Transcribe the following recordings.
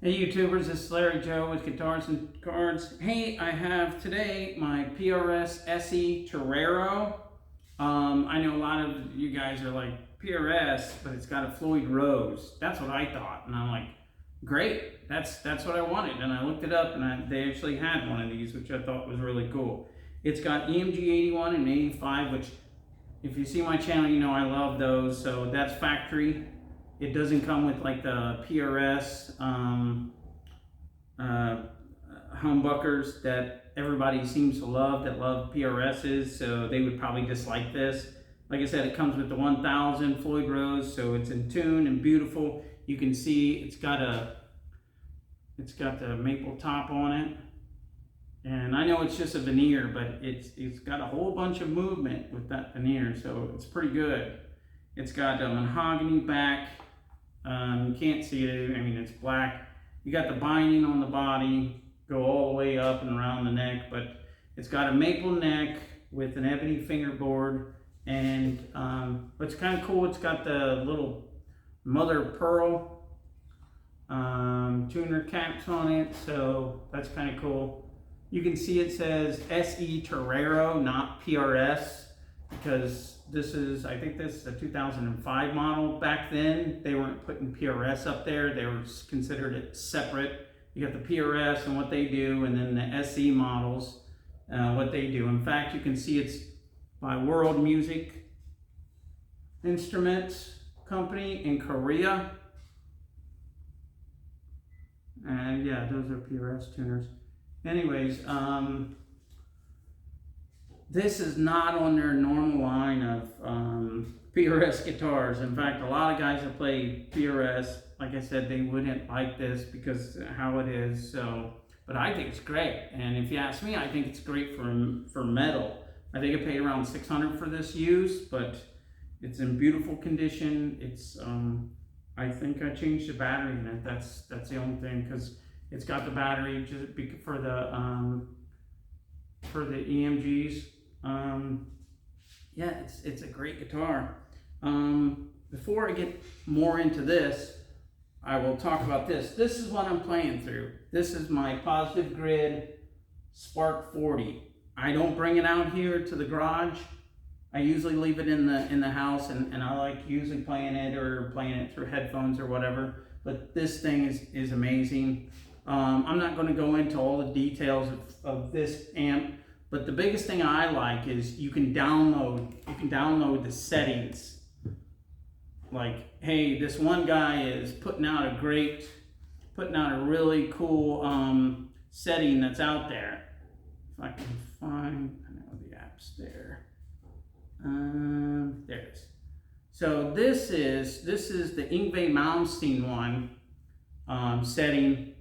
Hey YouTubers, this is Larry Joe with Guitars and Cards. Hey, I have today my PRS SE Torero. I know a lot of you guys are like, PRS, but it's got a Floyd Rose. That's what I thought, and I'm like, great, that's what I wanted. And I looked it up, and they actually had one of these, which I thought was really cool. It's got EMG 81 and 85, which if you see my channel, you know I love those. So that's factory. It doesn't come with like the PRS humbuckers that everybody seems to love, that love PRSs, so they would probably dislike this. Like I said, it comes with the 1000 Floyd Rose, so it's in tune and beautiful. You can see it's got the maple top on it. And I know it's just a veneer, but it's got a whole bunch of movement with that veneer, so it's pretty good. It's got a mahogany back. You can't see it, I mean it's black. You got the binding on the body, go all the way up and around the neck, but it's got a maple neck with an ebony fingerboard, and what's kind of cool, it's got the little mother of pearl tuner caps on it, so that's kind of cool. You can see it says SE Torero, not PRS, because this is, I think this is a 2005 model. Back then, they weren't putting PRS up there. They were considered it separate. You got the PRS and what they do, and then the SE models, what they do. In fact, you can see it's by World Music Instruments Company in Korea. And yeah, those are PRS tuners. Anyways, this is not on their normal line of PRS guitars. In fact, a lot of guys that play PRS, like I said, they wouldn't like this because how it is. So, but I think it's great. And if you ask me, I think it's great for metal. I think I paid around $600 for this used, but it's in beautiful condition. It's I think I changed the battery in it. That's the only thing, because it's got the battery just for the EMGs. Yeah, it's a great guitar. Before I get more into this, I will talk about this. This is what I'm playing through. This is my Positive Grid Spark 40. I don't bring it out here to the garage. I usually leave it in the house, and I like usually playing it or playing it through headphones or whatever. But this thing is amazing. I'm not going to go into all the details of this amp. But the biggest thing I like is you can download the settings. Like, hey, this one guy is putting out a really cool setting that's out there. If I can find, I know the app's there. There it is. So this is the Yngwie Malmsteen one setting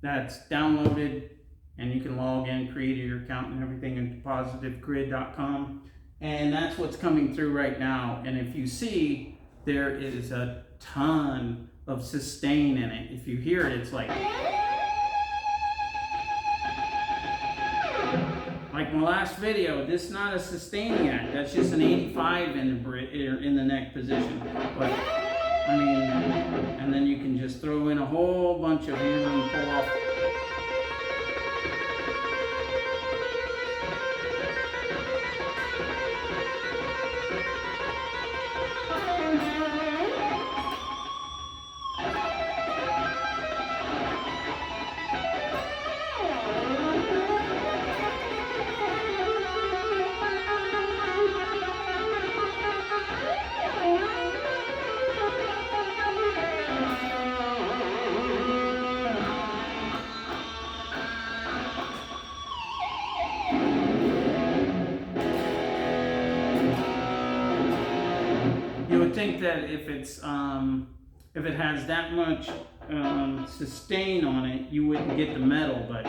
that's downloaded. And you can log in, create your account and everything into positivegrid.com. And that's what's coming through right now. And if you see, there is a ton of sustain in it. If you hear it, it's like my last video, this is not a sustain yet. That's just an 85 in the neck position. But I mean, and then you can just throw in a whole bunch of hammer and pull off. You would think that if it has that much sustain on it, you wouldn't get the metal, but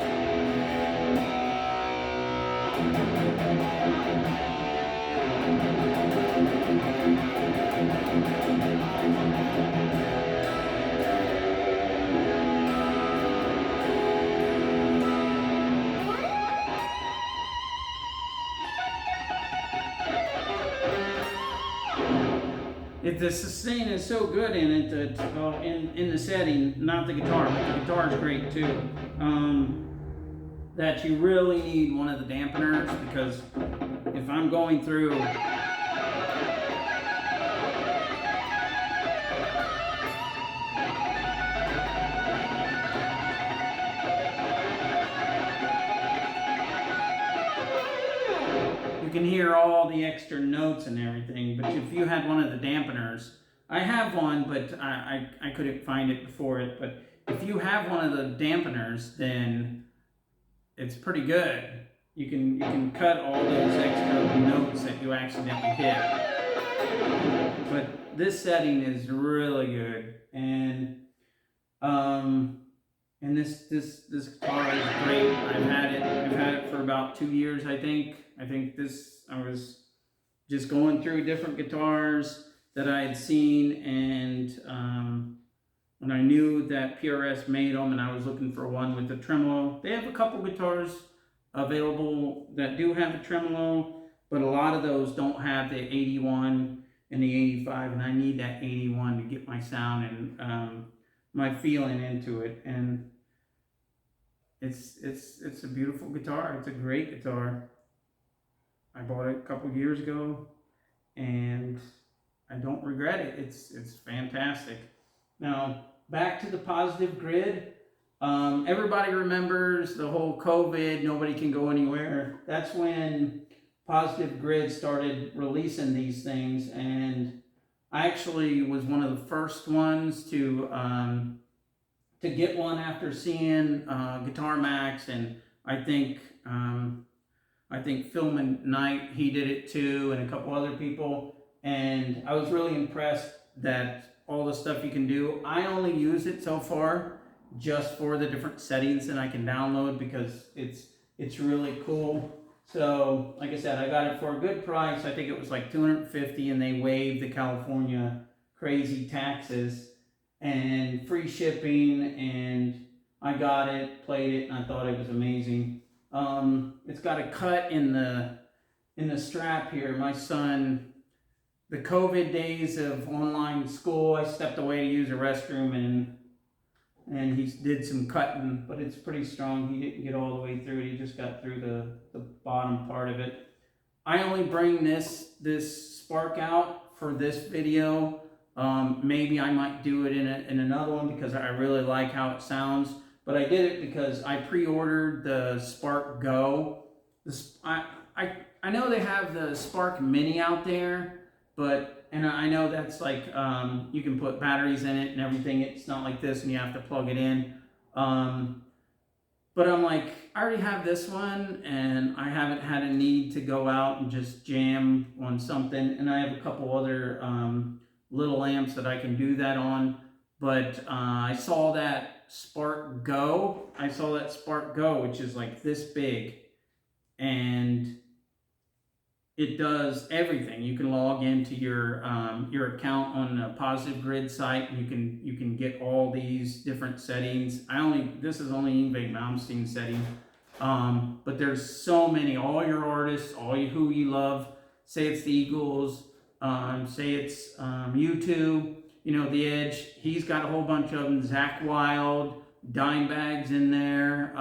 the sustain is so good in it that in the setting, not the guitar, but the guitar is great too. That you really need one of the dampeners, because if I'm going through you can hear all the extra notes and everything, but if you had one of the dampeners, I have one, but I couldn't find it before it, but if you have one of the dampeners, then it's pretty good. You can cut all those extra notes that you accidentally hit. But this setting is really good, and this guitar is great. I've had it for about 2 years, I think. I was just going through different guitars that I had seen, and when I knew that PRS made them, and I was looking for one with the tremolo. They have a couple guitars available that do have the tremolo, but a lot of those don't have the 81 and the 85, and I need that 81 to get my sound and my feeling into it. And it's a beautiful guitar. It's a great guitar. I bought it a couple years ago, and I don't regret it. It's fantastic. Now, back to the positive grid. Everybody remembers the whole COVID, nobody can go anywhere. That's when Positive Grid started releasing these things, and I actually was one of the first ones to get one after seeing Guitar Max, and I think Phil Knight, he did it too, and a couple other people, and I was really impressed that all the stuff you can do. I only use it so far just for the different settings that I can download, because it's really cool. So like I said, I got it for a good price. I think it was like $250, and they waived the California crazy taxes and free shipping, and I got it, played it, and I thought it was amazing. It's got a cut in the strap here. My son, the COVID days of online school, I stepped away to use a restroom, and he did some cutting, but it's pretty strong. He didn't get all the way through it. He just got through the bottom part of it. I only bring this spark out for this video. Maybe I might do it in another one, because I really like how it sounds. But I did it because I pre-ordered the Spark Go. I know they have the Spark Mini out there, and I know that's like, you can put batteries in it and everything. It's not like this and you have to plug it in. But I'm like, I already have this one, and I haven't had a need to go out and just jam on something. And I have a couple other little amps that I can do that on. But I saw that Spark Go. Which is like this big, and it does everything. You can log into your account on the Positive Grid site, and you can get all these different settings. This is only Yngwie Malmsteen setting, but there's so many. All your artists, who you love. Say it's the Eagles, say it's U2. The Edge. He's got a whole bunch of them. Zakk Wylde, Dimebag's in there.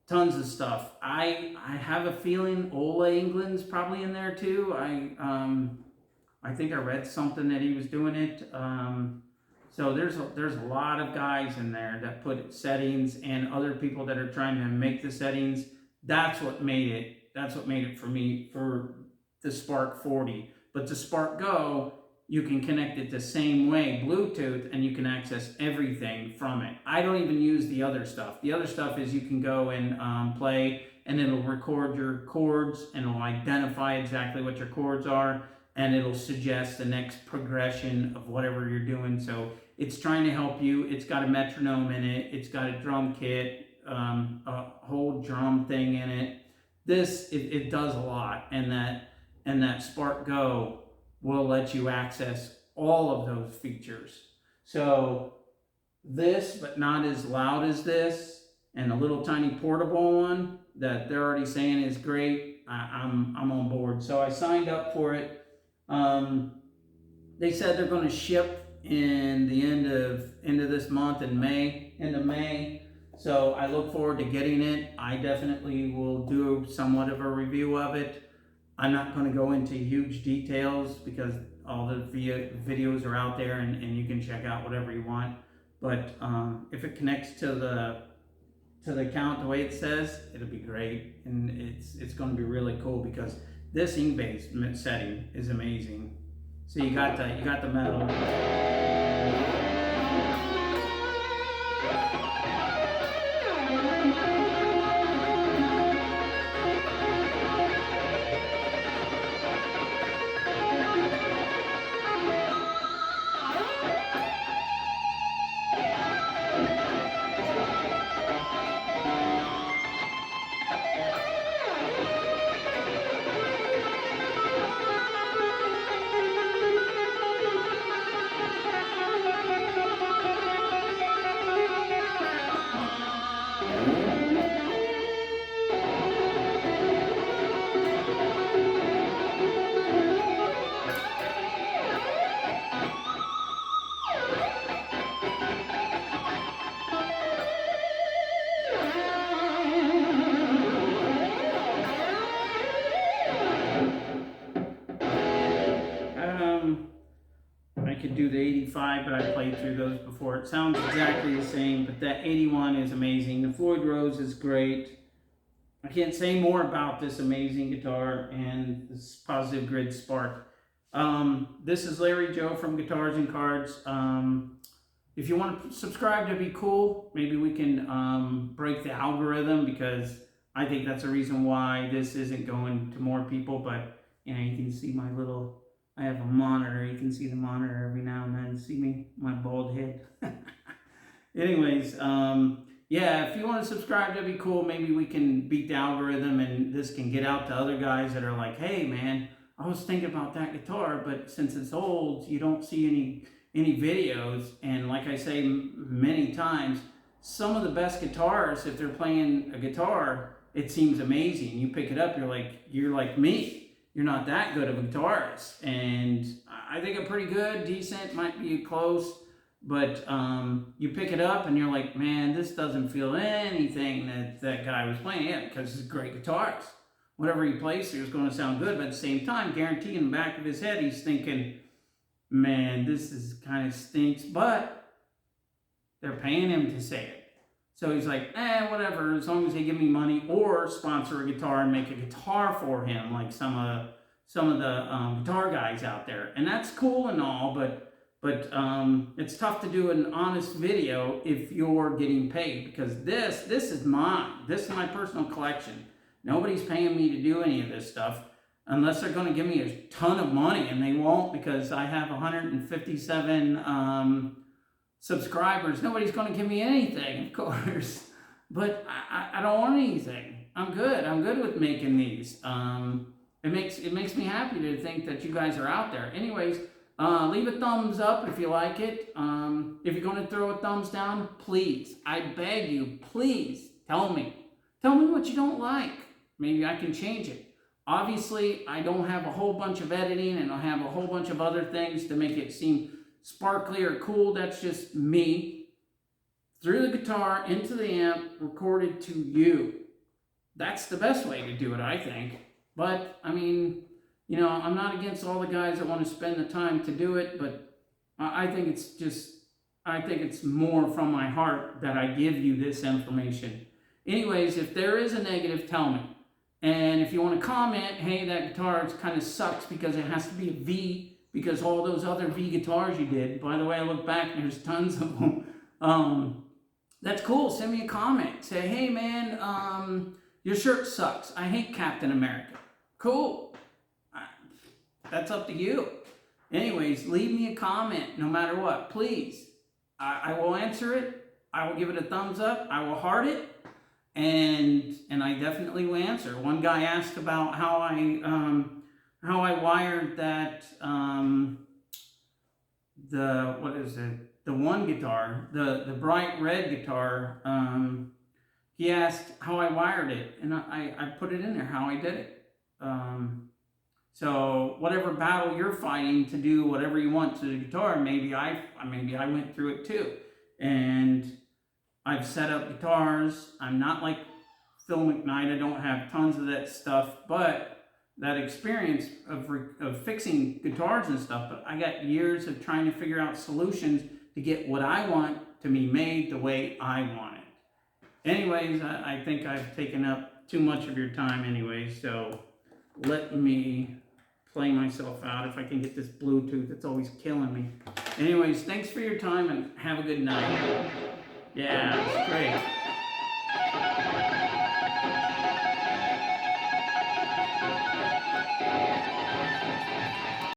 Tons of stuff. I have a feeling Ola England's probably in there too. I think I read something that he was doing it. So there's a lot of guys in there that put settings, and other people that are trying to make the settings. That's what made it for me, for the Spark 40. But the Spark Go, you can connect it the same way, Bluetooth, and you can access everything from it. I don't even use the other stuff. The other stuff is you can go and play, and it'll record your chords, and it'll identify exactly what your chords are, and it'll suggest the next progression of whatever you're doing. So it's trying to help you. It's got a metronome in it. It's got a drum kit, a whole drum thing in it. It does a lot, and that Spark Go will let you access all of those features. So this, but not as loud as this, and a little tiny portable one that they're already saying is great. I'm on board. So I signed up for it. They said they're going to ship in the end of this month in May, end of May. So I look forward to getting it. I definitely will do somewhat of a review of it. I'm not going to go into huge details because all the videos are out there, and you can check out whatever you want. But if it connects to the account the way it says, it'll be great, and it's going to be really cool because this EMG setting is amazing. So you got the metal. I could do the 85, but I played through those before. It sounds exactly the same, but that 81 is amazing. The Floyd Rose is great. I can't say more about this amazing guitar and this Positive Grid Spark. This is Larry Joe from Guitars and Cards. If you want to subscribe, that'd be cool. Maybe we can break the algorithm, because I think that's the reason why this isn't going to more people. But you know, you can see my little, I have a monitor. You can see the monitor every now and then. See me, my bald head. Anyways, yeah, if you want to subscribe, that'd be cool. Maybe we can beat the algorithm, and this can get out to other guys that are like, hey man, I was thinking about that guitar, but since it's old, you don't see any videos. And like I say many times, some of the best guitars, if they're playing a guitar, it seems amazing. You pick it up, you're like me. You're not that good of a guitarist. And I think I'm pretty good, decent, might be close. But you pick it up and you're like, man, this doesn't feel anything that guy was playing. Yeah, because he's a great guitarist. Whatever he plays here is going to sound good. But at the same time, guarantee in the back of his head, he's thinking, man, this is kind of stinks. But they're paying him to say it. So he's like, whatever, as long as they give me money, or sponsor a guitar and make a guitar for him, like some of the guitar guys out there. And that's cool and all, but it's tough to do an honest video if you're getting paid, because this is mine. This is my personal collection. Nobody's paying me to do any of this stuff unless they're going to give me a ton of money, and they won't, because I have 157 subscribers. Nobody's going to give me anything, of course. But I don't want anything. I'm good with making these. It makes me happy to think that you guys are out there. Anyways, leave a thumbs up if you like it. If you're going to throw a thumbs down, please, I beg you, please tell me what you don't like. Maybe I can change it. Obviously, I don't have a whole bunch of editing, and I have a whole bunch of other things to make it seem sparkly or cool. That's just me through the guitar into the amp, recorded to you. That's the best way to do it, I think. But I mean, you know, I'm not against all the guys that want to spend the time to do it, but I think it's more from my heart that I give you this information. Anyways, if there is a negative, tell me. And if you want to comment, hey, that guitar kind of sucks because it has to be a V, because all those other V guitars you did, by the way, I look back and there's tons of them. That's cool. Send me a comment. Say, hey man, your shirt sucks. I hate Captain America. Cool. That's up to you. Anyways, leave me a comment no matter what, please. I will answer it. I will give it a thumbs up. I will heart it. And I definitely will answer. One guy asked about how I wired that, the one guitar, the bright red guitar. He asked how I wired it, and I put it in there, how I did it. So whatever battle you're fighting to do whatever you want to the guitar, maybe I went through it too. And I've set up guitars. I'm not like Phil McKnight. I don't have tons of that stuff, but that experience of fixing guitars and stuff, but I got years of trying to figure out solutions to get what I want to be made the way I want it. Anyways, I think I've taken up too much of your time anyways, so let me play myself out if I can get this Bluetooth. It's always killing me. Anyways, thanks for your time and have a good night. Yeah, it's great.